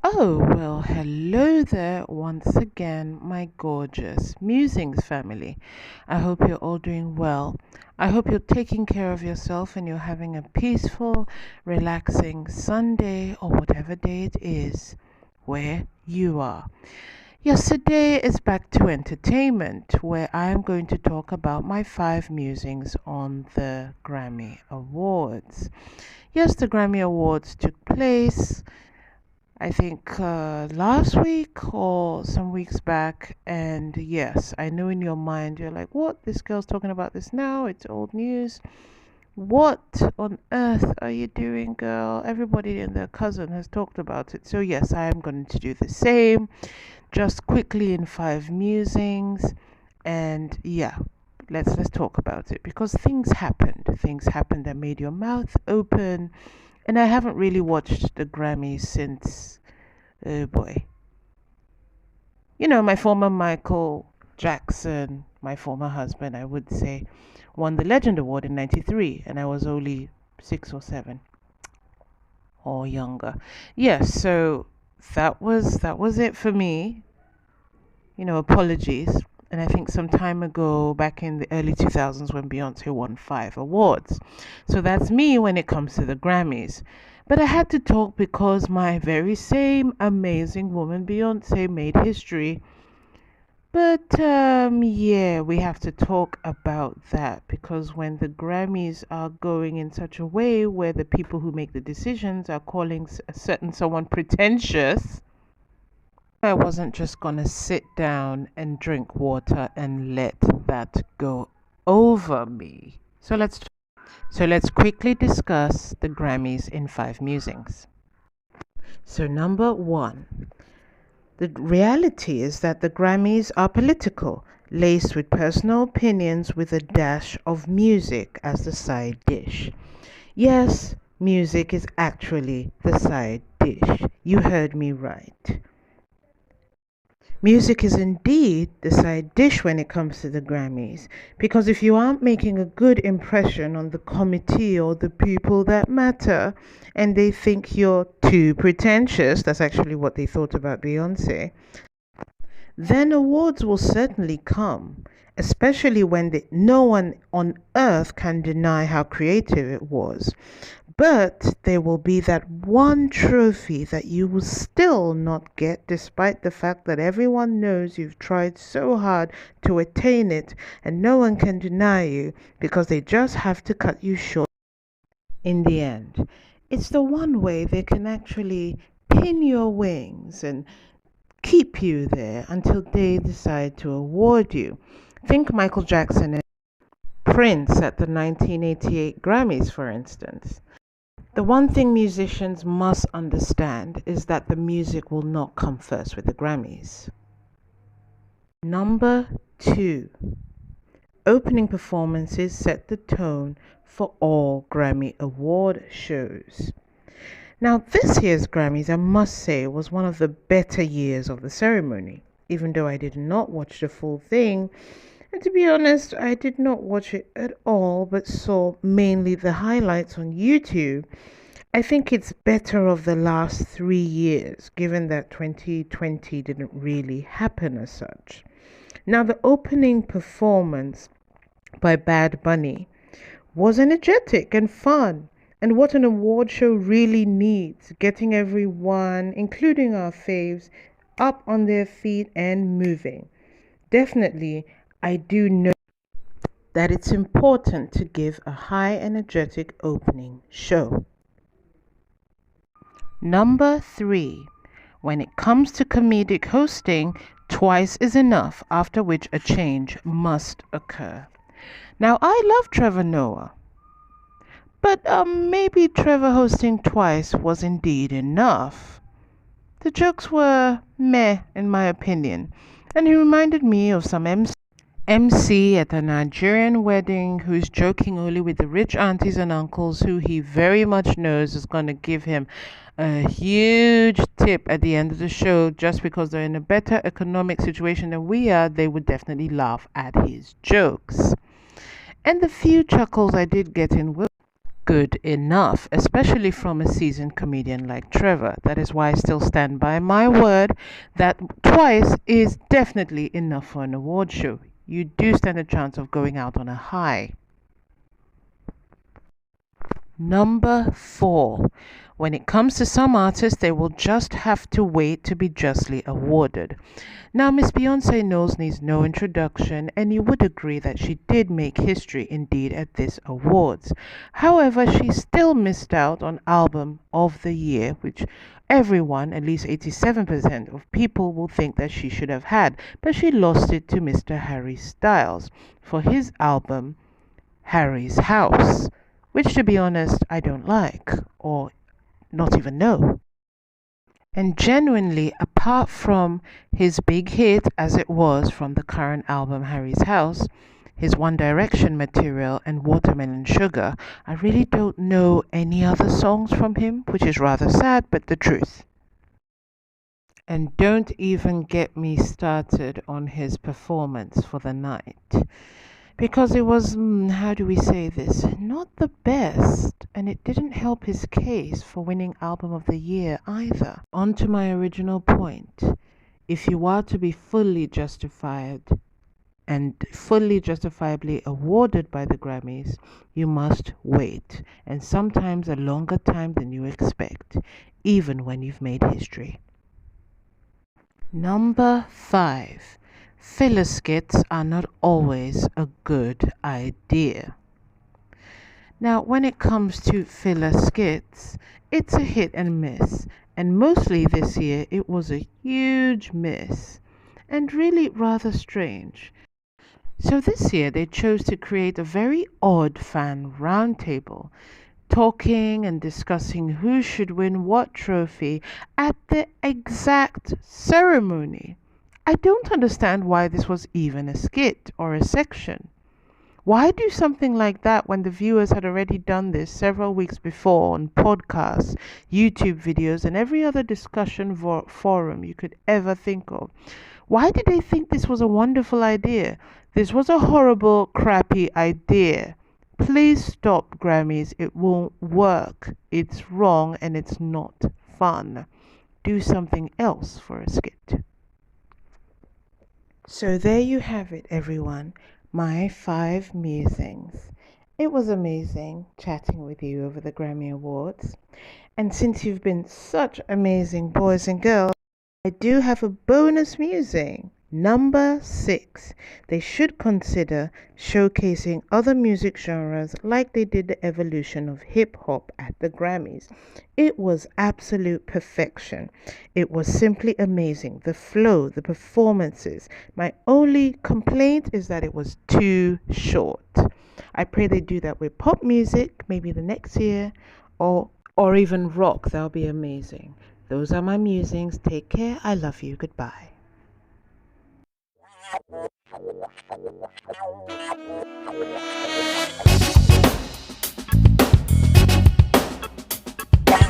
Oh, well, hello there once again, my gorgeous Musings family. I hope you're all doing well. I hope you're taking care of yourself and you're having a peaceful, relaxing Sunday or whatever day it is where you are. Yesterday is back to entertainment, where I am going to talk about my five musings on the Grammy Awards. Yes, the Grammy Awards took place I think last week or some weeks back. And yes, I know in your mind you're like, what? This girl's talking about this now? It's old news. What on earth are you doing, girl? Everybody and their cousin has talked about it. So, yes, I am going to do the same, just quickly in five musings. And yeah, let's talk about it because things happened. Things happened that made your mouth open. And I haven't really watched the Grammys since, oh boy, my former Michael Jackson, my former husband, I would say, won the Legend Award in '93, and I was only 6 or 7 or younger. Yes, so that was it for me. Apologies. And I think some time ago, back in the early 2000s, when Beyonce won 5 awards. So that's me when it comes to the Grammys. But I had to talk because my very same amazing woman, Beyonce, made history. But yeah, we have to talk about that because when the Grammys are going in such a way where the people who make the decisions are calling a certain someone pretentious, I wasn't just gonna sit down and drink water and let that go over me. So let's quickly discuss the Grammys in five musings. So number 1, the reality is that the Grammys are political, laced with personal opinions with a dash of music as the side dish. Yes, music is actually the side dish. You heard me right. Music is indeed the side dish when it comes to the Grammys, because if you aren't making a good impression on the committee or the people that matter, and they think you're too pretentious, that's actually what they thought about Beyonce, then awards will certainly come, especially when no one on earth can deny how creative it was. But there will be that one trophy that you will still not get, despite the fact that everyone knows you've tried so hard to attain it, and no one can deny you because they just have to cut you short in the end. It's the one way they can actually pin your wings and keep you there until they decide to award you. Think Michael Jackson and Prince at the 1988 Grammys, for instance. The one thing musicians must understand is that the music will not come first with the Grammys. Number 2, opening performances set the tone for all Grammy Award shows. Now, this year's Grammys, I must say, was one of the better years of the ceremony, even though I did not watch the full thing. And to be honest, I did not watch it at all, but saw mainly the highlights on YouTube. I think it's better of the last 3 years, given that 2020 didn't really happen as such. Now, the opening performance by Bad Bunny was energetic and fun, and what an award show really needs, getting everyone, including our faves, up on their feet and moving. Definitely, I do know that it's important to give a high energetic opening show. Number 3, when it comes to comedic hosting, twice is enough, after which a change must occur. Now, I love Trevor Noah, but maybe Trevor hosting twice was indeed enough. The jokes were meh, in my opinion, and he reminded me of some MC at a Nigerian wedding who's joking only with the rich aunties and uncles who he very much knows is going to give him a huge tip at the end of the show just because they're in a better economic situation than we are. They would definitely laugh at his jokes. And the few chuckles I did get in good enough, especially from a seasoned comedian like Trevor. That is why I still stand by my word that twice is definitely enough for an award show. You do stand a chance of going out on a high. Number 4. When it comes to some artists, they will just have to wait to be justly awarded. Now, Miss Beyonce Knowles needs no introduction, and you would agree that she did make history indeed at this awards. However, she still missed out on Album of the Year, which everyone, at least 87% of people, will think that she should have had, but she lost it to Mr. Harry Styles for his album Harry's House, which, to be honest, I don't like or not even know. And genuinely, apart from his big hit as it was from the current album Harry's House, his One Direction material and Watermelon Sugar, I really don't know any other songs from him, which is rather sad, but the truth. And don't even get me started on his performance for the night. Because it was, how do we say this, not the best, and it didn't help his case for winning Album of the Year either. On to my original point. If you are to be fully justified and fully justifiably awarded by the Grammys, you must wait, and sometimes a longer time than you expect, even when you've made history. Number 5. Filler skits are not always a good idea. Now, when it comes to filler skits, it's a hit and miss, and mostly this year it was a huge miss, and really rather strange. So this year they chose to create a very odd fan roundtable, talking and discussing who should win what trophy at the exact ceremony. I don't understand why this was even a skit or a section. Why do something like that when the viewers had already done this several weeks before on podcasts, YouTube videos, and every other discussion forum you could ever think of? Why did they think this was a wonderful idea? This was a horrible, crappy idea. Please stop, Grammys. It won't work. It's wrong and it's not fun. Do something else for a skit. So there you have it, everyone. My 5 musings. It was amazing chatting with you over the Grammy Awards. And since you've been such amazing boys and girls, I do have a bonus musing. Number 6. They should consider showcasing other music genres like they did the evolution of hip hop at the Grammys. It was absolute perfection. It was simply amazing. The flow, the performances. My only complaint is that it was too short. I pray they do that with pop music, maybe the next year, or even rock. That'll be amazing. Those are my musings. Take care. I love you. Goodbye.